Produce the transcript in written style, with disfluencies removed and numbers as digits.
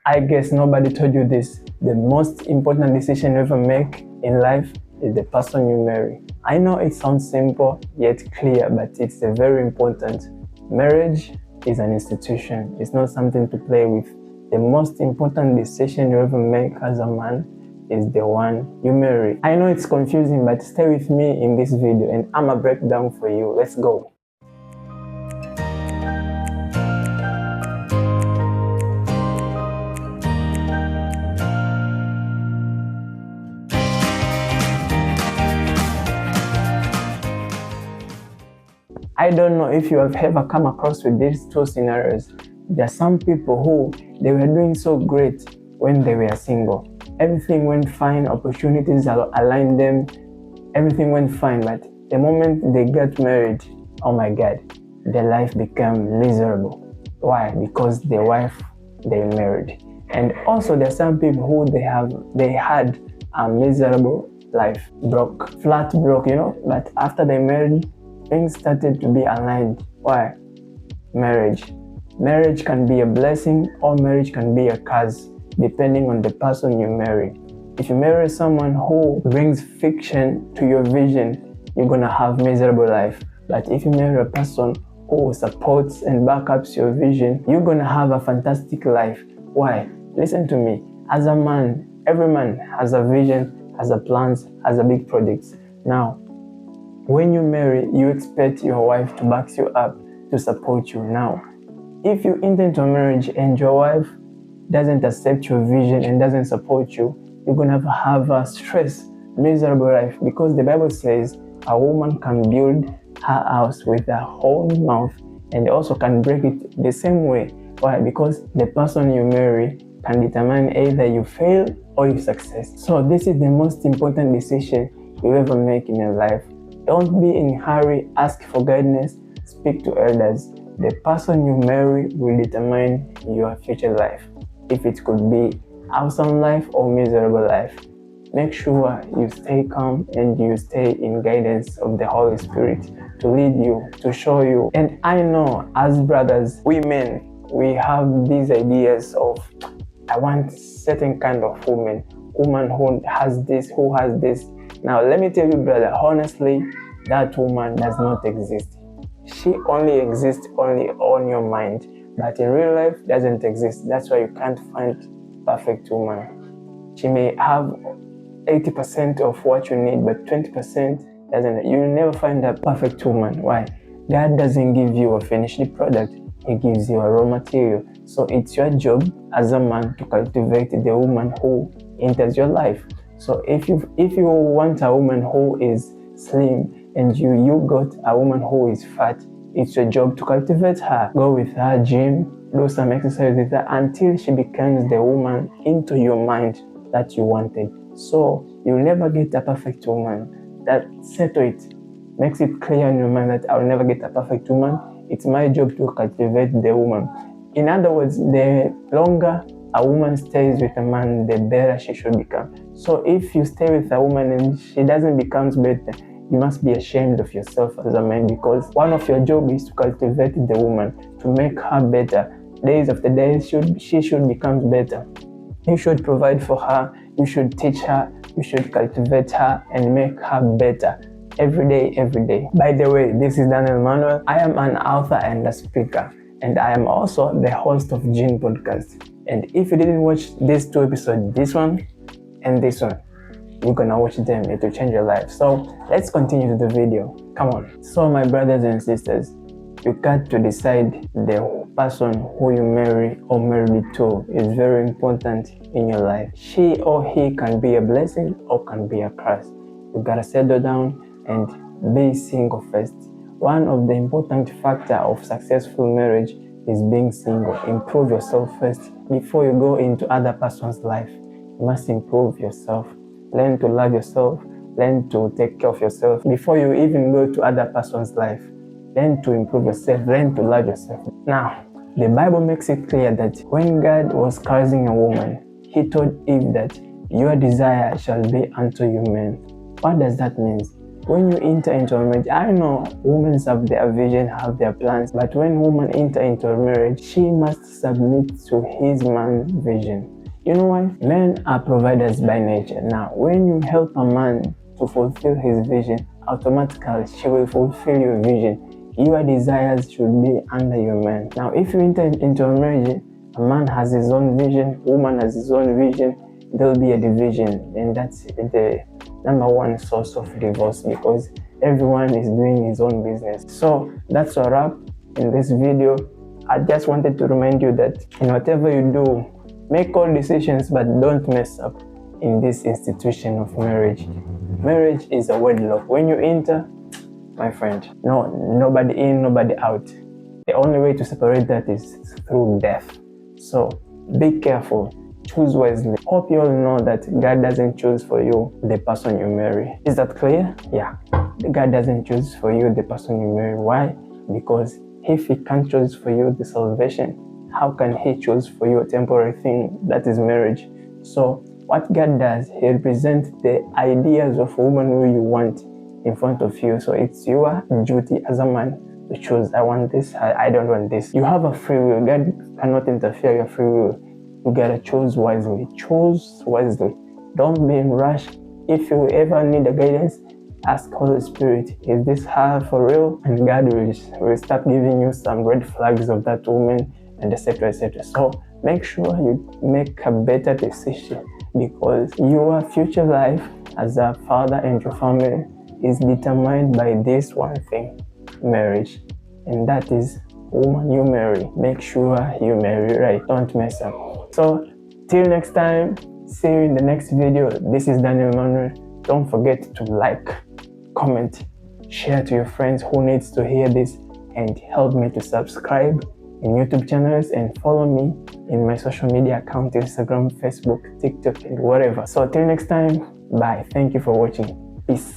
I guess nobody told you this. The most important decision you ever make in life is the person you marry. I know it sounds simple yet clear, but it's very important. Marriage is an institution. It's not something to play with. The most important decision you ever make as a man is the one you marry. I know it's confusing, but stay with me in this video and I'ma break down for you. Let's go. I don't know if you have ever come across with these two scenarios. There are some people who they were doing so great when they were single. Everything went fine, opportunities aligned them, everything went fine, but the moment they got married, oh my God, their life became miserable. Why? Because the wife they married. And also there are some people who they had a miserable life, flat broke, but after they married, things started to be aligned. Why? Marriage. Marriage can be a blessing or marriage can be a curse, depending on the person you marry. If you marry someone who brings fiction to your vision, you're gonna have miserable life. But if you marry a person who supports and backups your vision, you're gonna have a fantastic life. Why? Listen to me. As a man, every man has a vision, has a plans, has a big projects. Now, when you marry, you expect your wife to back you up, to support you. Now, if you enter into a marriage and your wife doesn't accept your vision and doesn't support you, you're gonna have a stress, miserable life, because the Bible says a woman can build her house with her own mouth and also can break it the same way. Why? Because the person you marry can determine either you fail or you success. So this is the most important decision you ever make in your life. Don't be in a hurry, ask for guidance, speak to elders. The person you marry will determine your future life. If it could be awesome life or miserable life. Make sure you stay calm and you stay in guidance of the Holy Spirit to lead you, to show you. And I know as brothers, we men, we have these ideas of, I want certain kind of woman who has this, who has this. Now, let me tell you, brother, honestly, that woman does not exist. She only exists only on your mind, but in real life doesn't exist. That's why you can't find perfect woman. She may have 80% of what you need, but 20% doesn't. You'll never find a perfect woman. Why? God doesn't give you a finished product. He gives you a raw material. So it's your job as a man to cultivate the woman who enters your life. So if you want a woman who is slim and you got a woman who is fat, it's your job to cultivate her. Go with her gym, do some exercise with her until she becomes the woman into your mind that you wanted. So you'll never get a perfect woman. That settle it. Makes it clear in your mind that I'll never get a perfect woman. It's my job to cultivate the woman. In other words, the longer a woman stays with a man, the better she should become. So if you stay with a woman and she doesn't become better, you must be ashamed of yourself as a man, because one of your job is to cultivate the woman, to make her better. Days after days, she should become better. You should provide for her, you should teach her, you should cultivate her and make her better every day, every day. By the way, this is Daniel Manuel. I am an author and a speaker, and I am also the host of Gene Podcast. And if you didn't watch these two episodes, this one and this one, you're gonna watch them. It will change your life. So let's continue to the video. Come on. So my brothers and sisters, you got to decide the person who you marry or married to is very important in your life. She or he can be a blessing or can be a curse. You gotta settle down and be single first. One of the important factors of successful marriage is being single. Improve yourself first before you go into other person's life. You must improve yourself. Learn to love yourself. Learn to take care of yourself before you even go to other person's life. Learn to improve yourself. Learn to love yourself. Now, the Bible makes it clear that when God was cursing a woman, he told Eve that your desire shall be unto you men. What does that mean? when you enter into a marriage, I know women have their vision, have their plans, but when women enter into a marriage, she must submit to his man's vision. You know why? Men are providers by nature. Now, when you help a man to fulfill his vision, automatically she will fulfill your vision. Your desires should be under your man. Now, if you enter into a marriage, a man has his own vision, woman has his own vision, there'll be a division, and that's the number one source of divorce, because everyone is doing his own business. So that's a wrap in this video. I just wanted to remind you that in whatever you do, make all decisions, but don't mess up in this institution of marriage. Marriage is a wedlock. When you enter, my friend, no, nobody in, nobody out. The only way to separate that is through death. So be careful, choose wisely. Hope you all know that God doesn't choose for you the person you marry. Is that clear? Yeah. God doesn't choose for you the person you marry. Why? Because if He can't choose for you the salvation, how can He choose for you a temporary thing that is marriage? So what God does, He represents the ideas of a woman who you want in front of you. So it's your duty as a man to choose. I want this, I don't want this. You have a free will. God cannot interfere with your free will. You gotta choose wisely. Choose wisely. Don't be in rush. If you ever need a guidance, ask Holy Spirit, is this her for real? And God will start giving you some red flags of that woman, and etc, etc. So make sure you make a better decision, because your future life as a father and your family is determined by this one thing, marriage. And that is, woman you marry, make sure you marry right. Don't mess up. So till next time, see you in the next video. This is Daniel Manuel. Don't forget to like, comment, share to your friends who needs to hear this, and help me to subscribe in YouTube channels and follow me in my social media account, Instagram, Facebook, TikTok, and whatever. So till next time, bye. Thank you for watching. Peace.